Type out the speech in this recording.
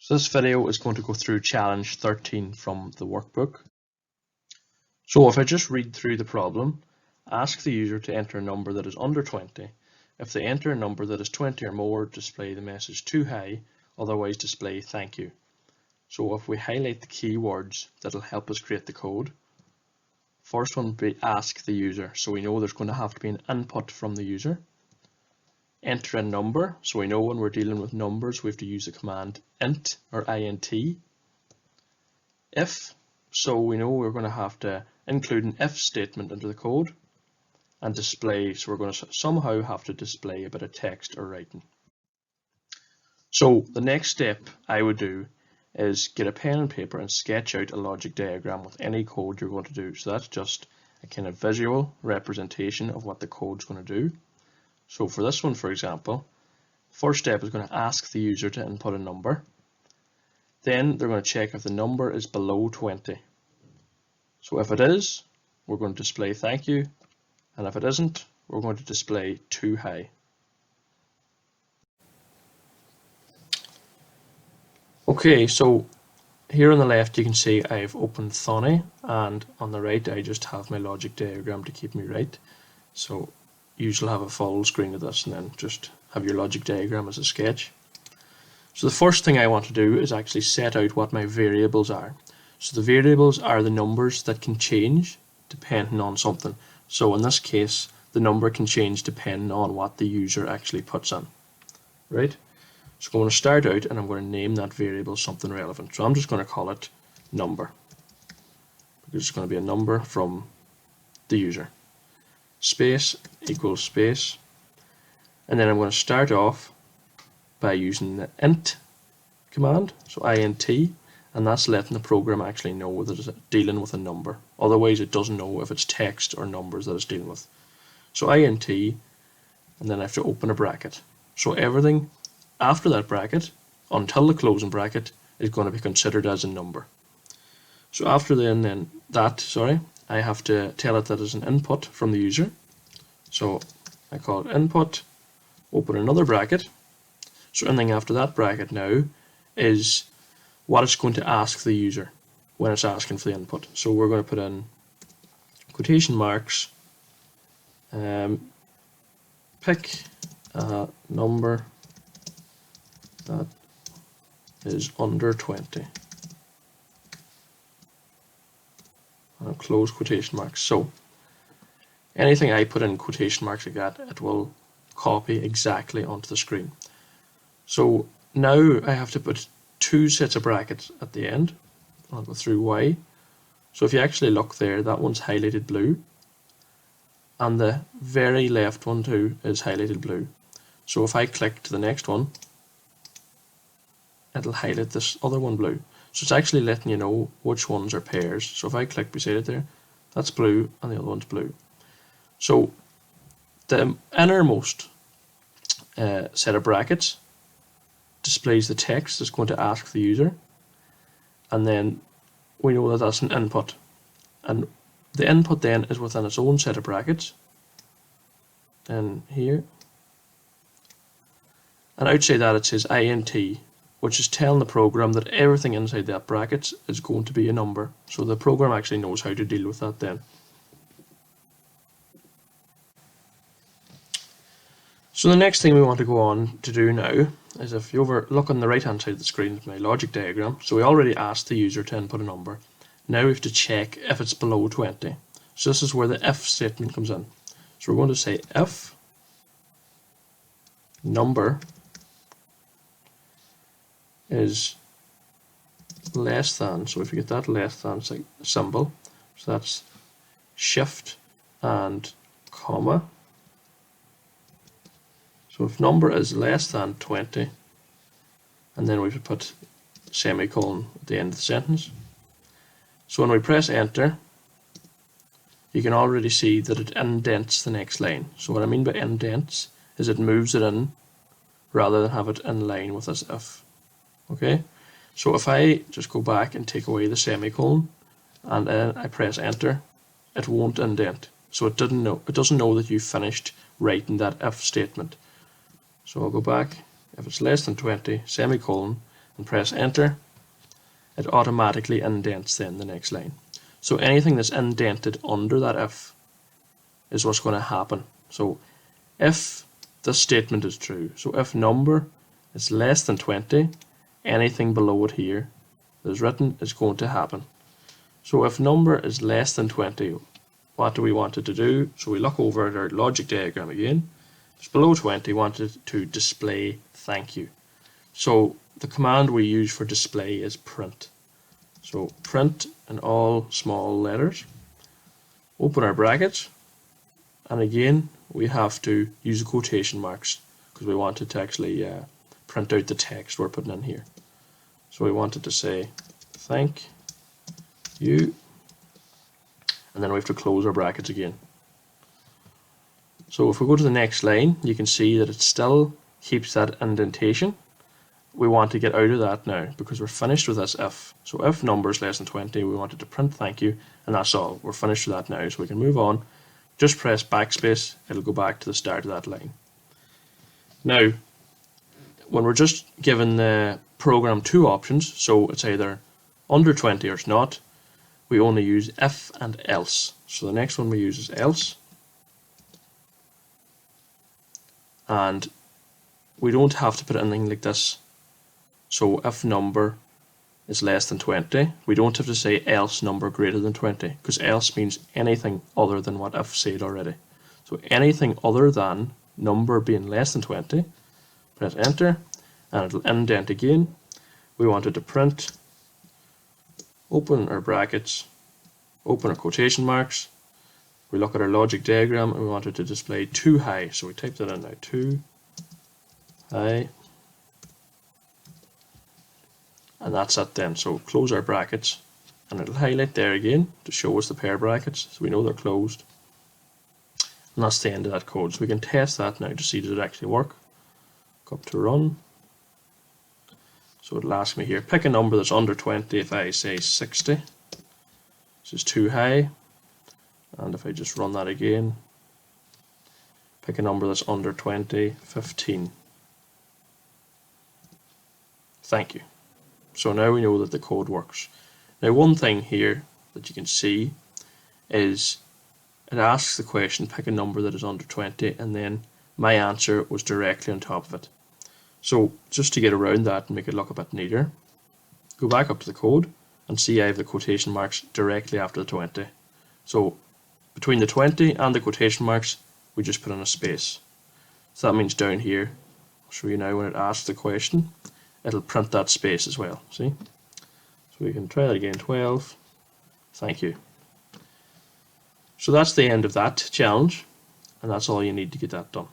So this video is going to go through challenge 13 from the workbook. So if I just read through the problem, ask the user to enter a number that is under 20. If they enter a number that is 20 or more, display the message too high, otherwise display thank you. So if we highlight the keywords that'll help us create the code, first one would be ask the user. So we know there's going to have to be an input from the user. Enter a number, so we know when we're dealing with numbers we have to use the command int or int. If, so we know we're going to have to include an if statement into the code, and display, so we're going to somehow have to display a bit of text or writing. So the next step I would do is get a pen and paper and sketch out a logic diagram with any code you're going to do. So that's just a kind of visual representation of what the code's going to do. So for this one, for example, first step is going to ask the user to input a number. Then they're going to check if the number is below 20. So if it is, we're going to display thank you, and if it isn't, we're going to display too high. Okay, so here on the left you can see I've opened Thonny, and on the right I just have my logic diagram to keep me right. So usually have a full screen of this and then just have your logic diagram as a sketch. So the first thing I want to do is actually set out what my variables are. So the variables are the numbers that can change depending on something. So in this case, the number can change depending on what the user actually puts in. Right? So I'm going to start out and I'm going to name that variable something relevant. So I'm just going to call it number, because it's going to be a number from the user. Space equals space, and then I'm going to start off by using the int command, so int, and that's letting the program actually know that it's dealing with a number. Otherwise it doesn't know if it's text or numbers that it's dealing with. So int, and then I have to open a bracket. So everything after that bracket until the closing bracket is going to be considered as a number. So after I have to tell it that it's an input from the user. So I call it input, open another bracket. So anything after that bracket now is what it's going to ask the user when it's asking for the input. So we're going to put in quotation marks, pick a number that is under 20. And close quotation marks. So anything I put in quotation marks like that, it will copy exactly onto the screen. So now I have to put two sets of brackets at the end. I'll go through Y. So if you actually look there, that one's highlighted blue, and the very left one too is highlighted blue. So if I click to the next one, it'll highlight this other one blue. So it's actually letting you know which ones are pairs. So if I click beside it there, that's blue and the other one's blue. So the innermost set of brackets displays the text that's going to ask the user, and then we know that that's an input, and the input then is within its own set of brackets and here, and outside that it says int, which is telling the program that everything inside that bracket is going to be a number. So the program actually knows how to deal with that then. So the next thing we want to go on to do now is, if you look on the right hand side of the screen is my logic diagram. So we already asked the user to input a number. Now we have to check if it's below 20. So this is where the if statement comes in. So we're going to say if number is less than, so if you get that less than symbol, so that's shift and comma. So if number is less than 20, and then we should put semicolon at the end of the sentence. So when we press enter, you can already see that it indents the next line. So what I mean by indents is it moves it in rather than have it in line with this if. Okay, so if I just go back and take away the semicolon and then I press enter, it won't indent. So it doesn't know that you finished writing that if statement. So I'll go back. If it's less than 20, semicolon, and press enter, it automatically indents then the next line. So anything that's indented under that if is what's going to happen. So if this statement is true, so if number is less than 20, anything below it here that is written is going to happen. So if number is less than 20, what do we want it to do? So we look over at our logic diagram again. It's below 20, we want it to display thank you. So the command we use for display is print. So print in all small letters, open our brackets, and again we have to use the quotation marks because we want it to actually print out the text we're putting in here. So we want it to say thank you, and then we have to close our brackets again. So if we go to the next line, you can see that it still keeps that indentation. We want to get out of that now because we're finished with this if. So if number is less than 20, we want it to print thank you, and that's all. We're finished with that now, so we can move on. Just press backspace, it'll go back to the start of that line. Now, when we're just given the program two options, so it's either under 20 or it's not, we only use if and else. So the next one we use is else, and we don't have to put anything like this. So if number is less than 20, we don't have to say else number greater than 20, because else means anything other than what if said already. So anything other than number being less than 20, press enter, and it'll indent again. We want it to print, open our brackets, open our quotation marks. We look at our logic diagram and we want it to display too high. So we type that in now, too high. And that's it then. So close our brackets and it'll highlight there again to show us the pair brackets so we know they're closed. And that's the end of that code. So we can test that now to see does it actually work. Go up to run. So it'll ask me here, pick a number that's under 20. If I say 60, this is too high. And if I just run that again, pick a number that's under 20, 15. Thank you. So now we know that the code works. Now one thing here that you can see is it asks the question, pick a number that is under 20, and then my answer was directly on top of it. So just to get around that and make it look a bit neater, go back up to the code and see I have the quotation marks directly after the 20. So between the 20 and the quotation marks, we just put in a space. So that means down here, I'll show you now when it asks the question, it'll print that space as well, see? So we can try that again, 12, thank you. So that's the end of that challenge, and that's all you need to get that done.